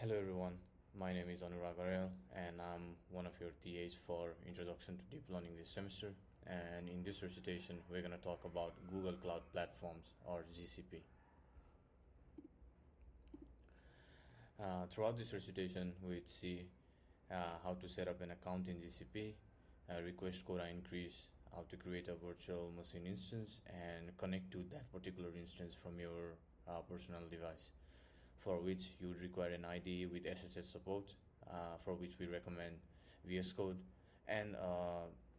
Hello everyone, my name is Anurag Arel and I'm one of your TAs for Introduction to Deep Learning this semester. And in this recitation, we're going to talk about Google Cloud Platforms or GCP. Throughout this recitation, we'd see how to set up an account in GCP, request quota increase, how to create a virtual machine instance, and connect to that particular instance from your personal device, for which you would require an IDE with SSH support, for which we recommend VS Code, and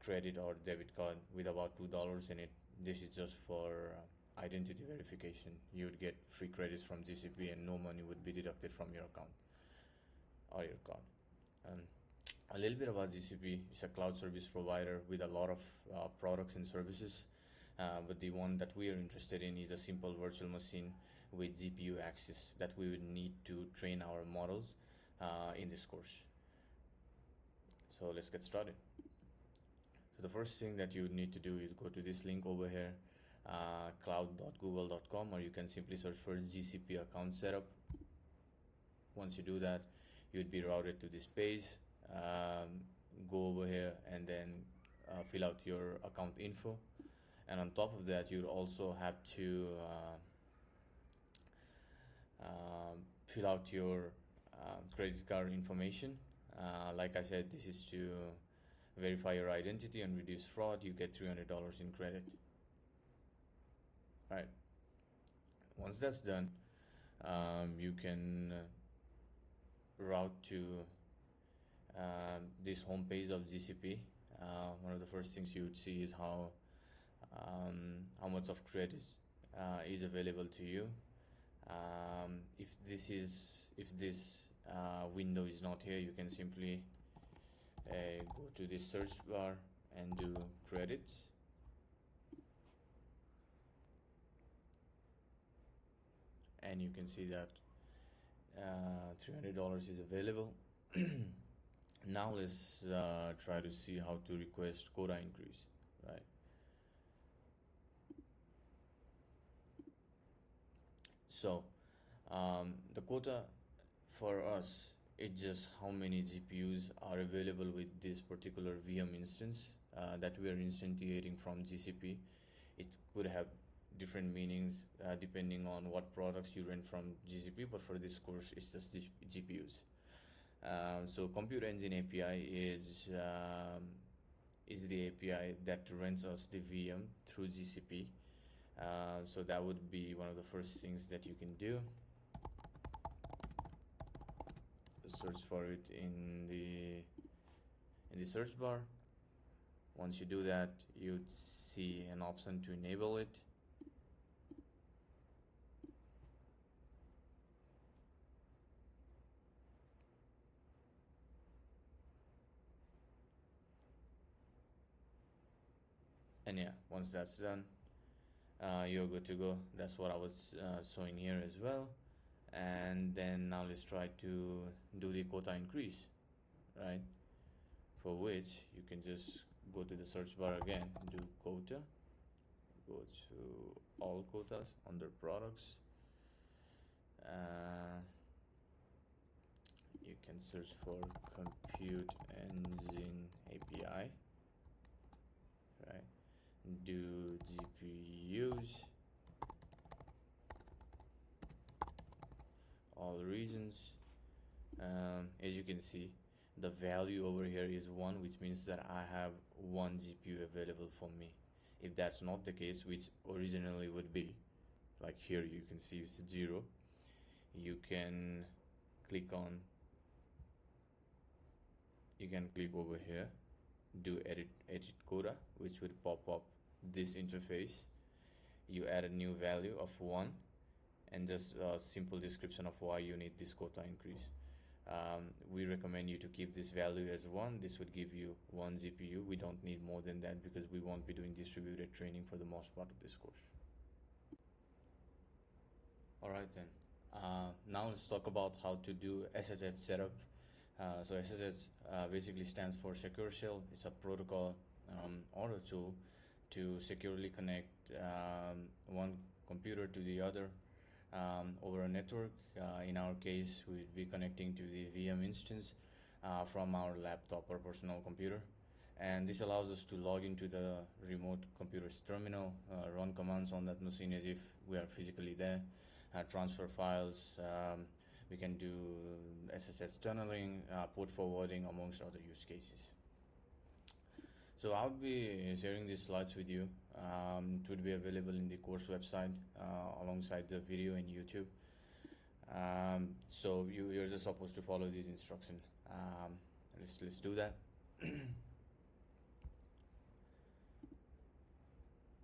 credit or debit card with about $2 in it. This is just for identity verification. You would get free credits from GCP and no money would be deducted from your account or your card. A little bit about GCP. It's a cloud service provider with a lot of products and services, but the one that we are interested in is a simple virtual machine with GPU access that we would need to train our models in this course. So let's get started. So the first thing that you would need to do is go to this link over here, cloud.google.com, or you can simply search for GCP account setup. Once you do that, you'd be routed to this page. Go over here and then fill out your account info, and on top of that you'd also have to fill out your credit card information. Like I said, this is to verify your identity and reduce fraud. You get $300 in credit. All right, once that's done, you can route to this home page of GCP. One of the first things you would see is how much of credits is available to you. If this window is not here, you can simply go to this search bar and do credits. And you can see that $300 is available. Now let's try to see how to request quota increase, right? So the quota for us, it's just how many GPUs are available with this particular VM instance that we are instantiating from GCP. It could have different meanings depending on what products you rent from GCP, but for this course it's just GPUs. So Compute Engine API is the API that rents us the VM through GCP. So that would be one of the first things that you can do. Search for it in the search bar. Once you do that, you'd see an option to enable it. And yeah, once that's done, you're good to go. That's what I was showing here as well. And then now let's try to do the quota increase, right? For which you can just go to the search bar again, do quota, go to all quotas under products. You can search for Compute Engine API, right? Do GPUs, all regions. As you can see, the value over here is 1, which means that I have 1 GPU available for me. If that's not the case, which originally would be, like here you can see it's 0, you can click over here, do edit quota, which would pop up this interface. You add a new value of 1 and just a simple description of why you need this quota increase. We recommend you to keep this value as 1. This would give you 1 GPU. We don't need more than that because we won't be doing distributed training for the most part of this course. Alright then, now let's talk about how to do SSH setup. So SSH basically stands for Secure Shell. It's a protocol or a tool to securely connect one computer to the other over a network. In our case, we'd be connecting to the VM instance from our laptop or personal computer. And this allows us to log into the remote computer's terminal, run commands on that machine as if we are physically there, transfer files. We can do SSH tunneling, port forwarding, amongst other use cases. So I'll be sharing these slides with you. It would be available in the course website alongside the video in YouTube. So you're just supposed to follow these instructions. Let's do that.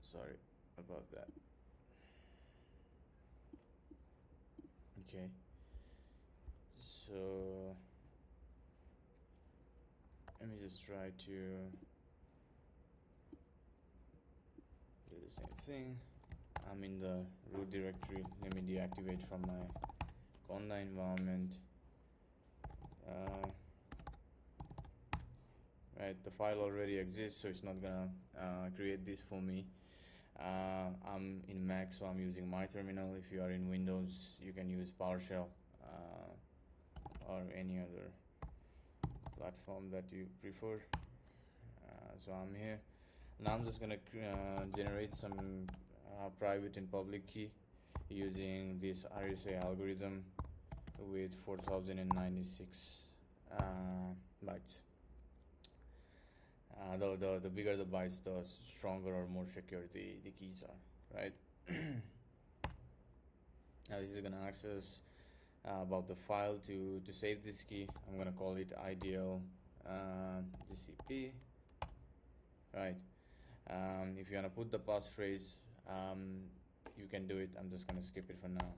Sorry about that. Okay. So let me just try to do the same thing. I'm in the root directory. Let me deactivate from my Conda environment. Right, the file already exists, so it's not gonna create this for me. I'm in Mac, so I'm using my terminal. If you are in Windows, you can use PowerShell or any other platform that you prefer. So I'm here. Now I'm just gonna generate some private and public key using this RSA algorithm with 4096 bytes. The bigger the bytes, the stronger or more secure the keys are, right? Now this is gonna ask us about the file to save this key. I'm gonna call it ideal GCP, right? If you wanna put the passphrase, you can do it. I'm just gonna skip it for now.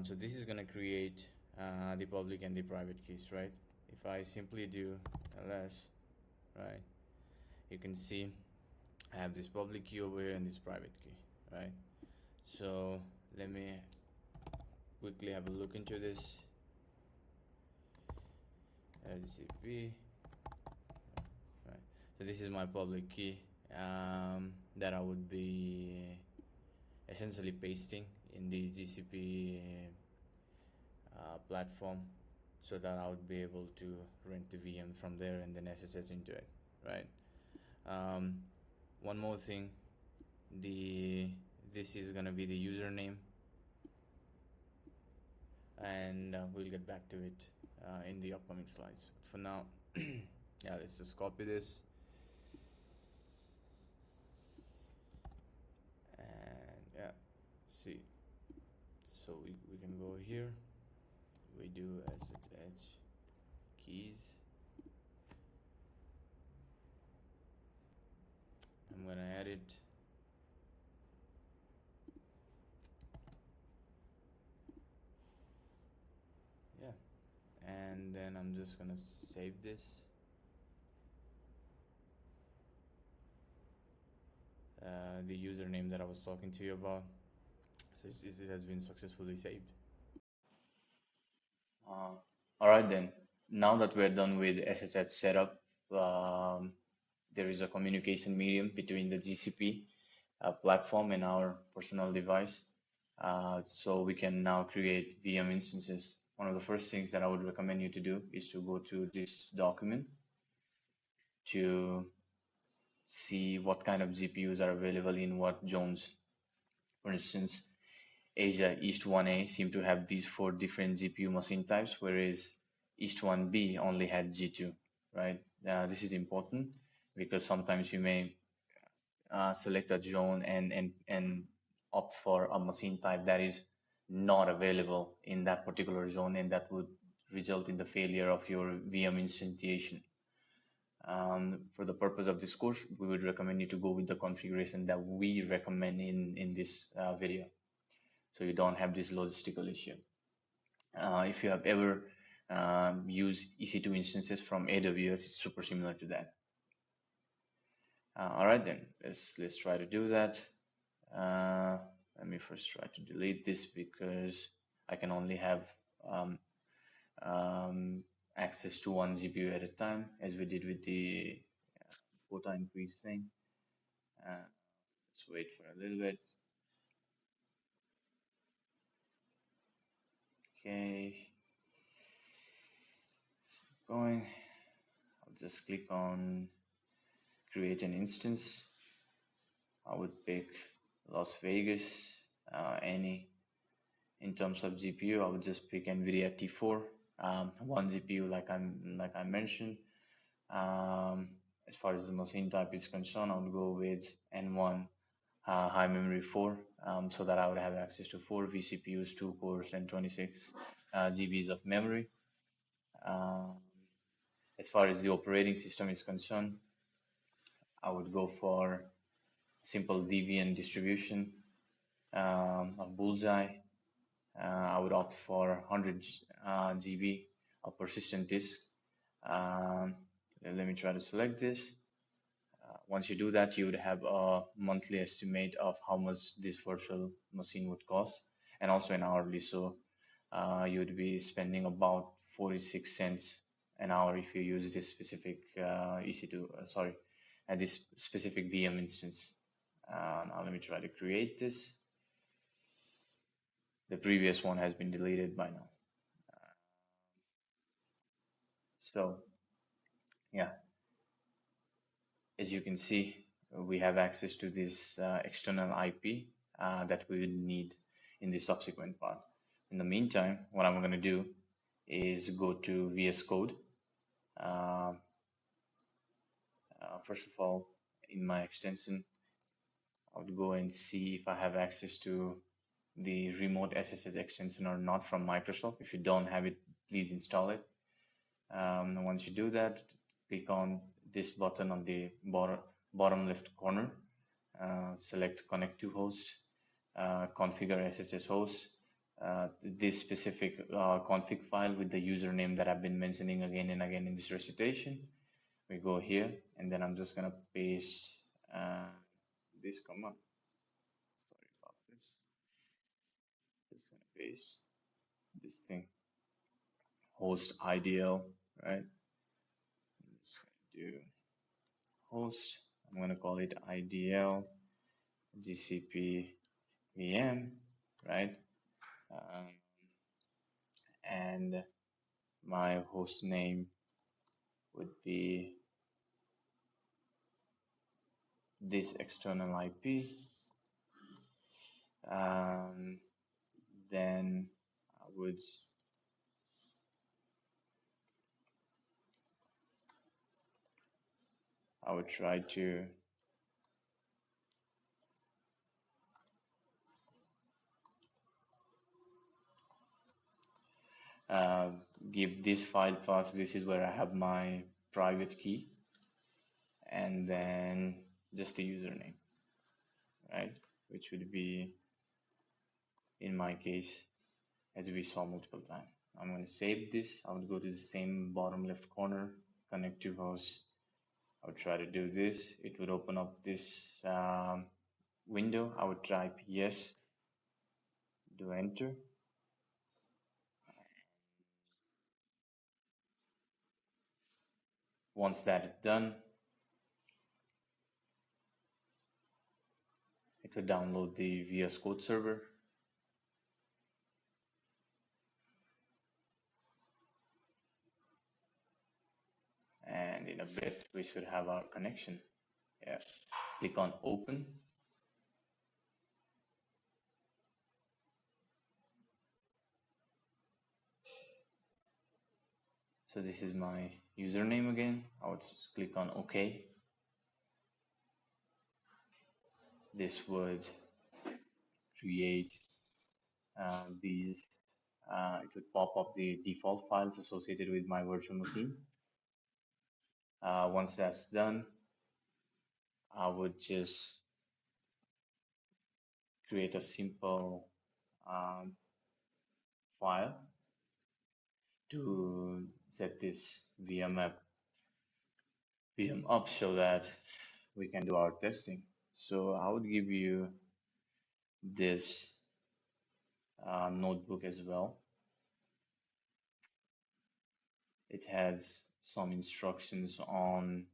So this is gonna create the public and the private keys, right? If I simply do ls, right, you can see I have this public key over here and this private key, right? So let me quickly have a look into this. LCP, right? So this is my public key that I would be essentially pasting in the GCP platform, so that I would be able to rent the VM from there and then SSH into it, right? One more thing, this is gonna be the username, and we'll get back to it in the upcoming slides. But for now, yeah, let's just copy this, and yeah, see. So we can go here. We do SSH keys. I'm gonna add it. Yeah, and then I'm just gonna save this. The username that I was talking to you about. So it has been successfully saved. Uh, all right then. Now that we're done with SSH setup, there is a communication medium between the GCP platform and our personal device. So we can now create VM instances. One of the first things that I would recommend you to do is to go to this document to see what kind of GPUs are available in what zones. For instance, Asia East 1A seem to have these 4 different GPU machine types, whereas East 1B only had G2, right? This is important because sometimes you may select a zone and opt for a machine type that is not available in that particular zone, and that would result in the failure of your VM instantiation. For the purpose of this course, we would recommend you to go with the configuration that we recommend in this video, so you don't have this logistical issue. If you have ever used EC2 instances from AWS, it's super similar to that. All right then, let's try to do that. Let me first try to delete this because I can only have access to one GPU at a time, as we did with the quota increase thing. Let's wait for a little bit. Okay, going. I'll just click on create an instance. I would pick Las Vegas, any. In terms of GPU, I would just pick NVIDIA T4, one GPU like I mentioned. As far as the machine type is concerned, I would go with N1 high memory 4, so that I would have access to 4 vCPUs, 2 cores, and 26 GBs of memory. Um, as far as the operating system is concerned, I would go for simple Debian distribution of Bullseye. I would opt for 100 GB of persistent disk. Um, Let me try to select this. Once you do that, you would have a monthly estimate of how much this virtual machine would cost, and also an hourly. So you would be spending about 46 cents an hour if you use this specific EC2, sorry, this specific VM instance. Now let me try to create this. The previous one has been deleted by now. So yeah, as you can see, we have access to this external IP that we would need in the subsequent part. In the meantime, what I'm going to do is go to VS Code. Uh, First of all, in my extension, I would go and see if I have access to the remote SSH extension or not from Microsoft. If you don't have it, please install it. Once you do that, click on this button on the bottom left corner. Select connect to host, configure SSH host. This specific config file with the username that I've been mentioning again and again in this recitation. We go here, and then I'm just gonna paste this command. Sorry about this. Just gonna paste this thing. Host IDL, right? Just gonna do host. I'm gonna call it IDL GCP VM, right? Um, and my host name would be this external IP. Um, then I would try to uh, give this file path. This is where I have my private key, and then just the username, right? Which would be, in my case, as we saw multiple times. I'm going to save this. I would go to the same bottom left corner, connect to host. I would try to do this. It would open up this window. I would type yes, do enter. Once that is done, it would download the VS Code server. And in a bit, we should have our connection. Yeah. Click on open. So this is my username again. I would click on OK. This would create these. It would pop up the default files associated with my virtual machine. Once that's done, I would just create a simple file to set this VM up so that we can do our testing. So I would give you this notebook as well. It has some instructions on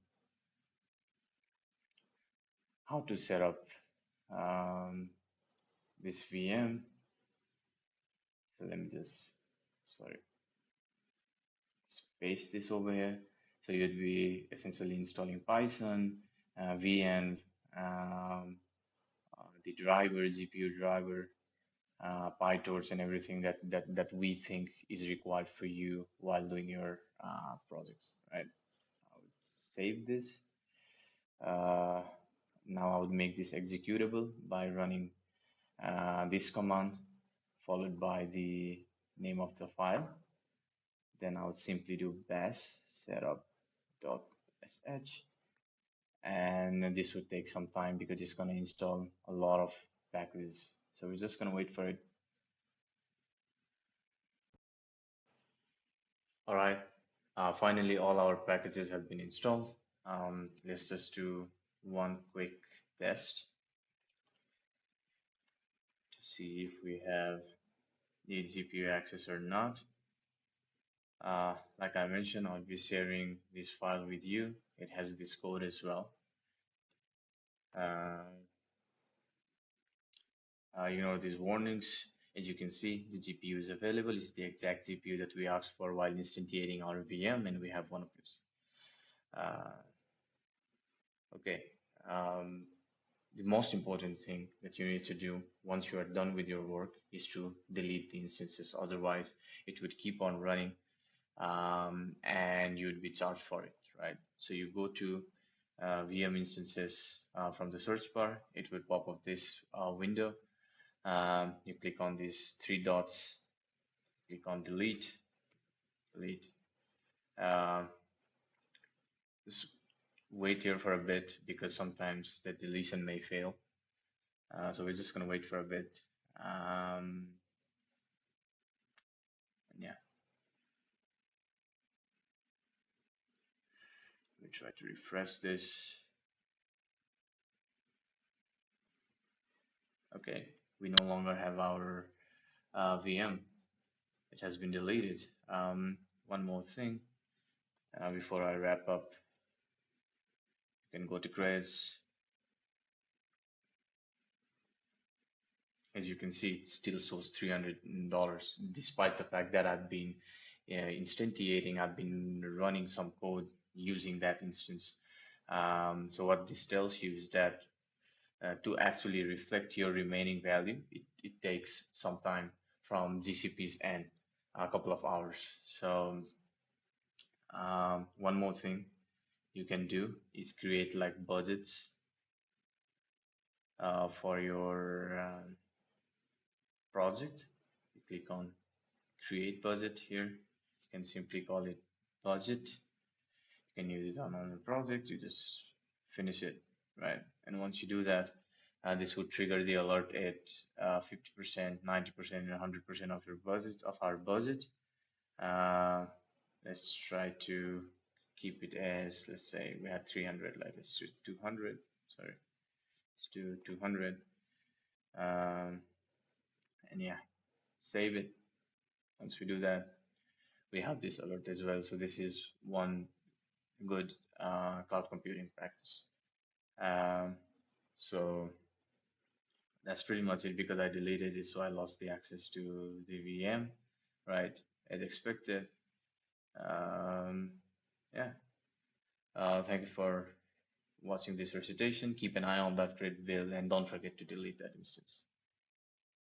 how to set up this VM. So let me just sorry, let's paste this over here. So you'd be essentially installing Python, VM, the driver, GPU driver, PyTorch, and everything that we think is required for you while doing your projects, right? I would save this. Uh, Now I would make this executable by running this command followed by the name of the file. Then I would simply do bash setup.sh, and this would take some time because it's going to install a lot of packages. So we're just going to wait for it. All right. Finally, all our packages have been installed. Let's just do one quick test to see if we have the GPU access or not. Like I mentioned, I'll be sharing this file with you. It has this code as well. Uh, these warnings, as you can see, the GPU is available. It's the exact GPU that we asked for while instantiating our VM, and we have one of those. Uh, okay. Um, the most important thing that you need to do once you are done with your work is to delete the instances. Otherwise, it would keep on running, and you would be charged for it, right? So you go to VM instances from the search bar. It will pop up this window. You click on these three dots, click on delete, delete. Uh, just wait here for a bit because sometimes the deletion may fail. So we're just gonna wait for a bit. Yeah, we try to refresh this. Okay, we no longer have our VM. It has been deleted. One more thing before I wrap up. You can go to credits. As you can see, it still shows $300, despite the fact that I've been instantiating, I've been running some code using that instance. So what this tells you is that to actually reflect your remaining value, it takes some time from GCP's end, a couple of hours. So one more thing you can do is create like budgets for your project. You click on create budget here. You can simply call it budget. You can use it on a project. You just finish it, right? And once you do that, this would trigger the alert at 50%, 90%, and 100% of your budget, of our budget. Uh, let's try to keep it as, let's say we had 300, like let's do 200. Sorry, let's do 200. And yeah, save it. Once we do that, we have this alert as well. So this is one good cloud computing practice. Um, so that's pretty much it because I deleted it, so I lost the access to the VM, right? As expected. Um, yeah. Thank you for watching this recitation. Keep an eye on that grid build and don't forget to delete that instance.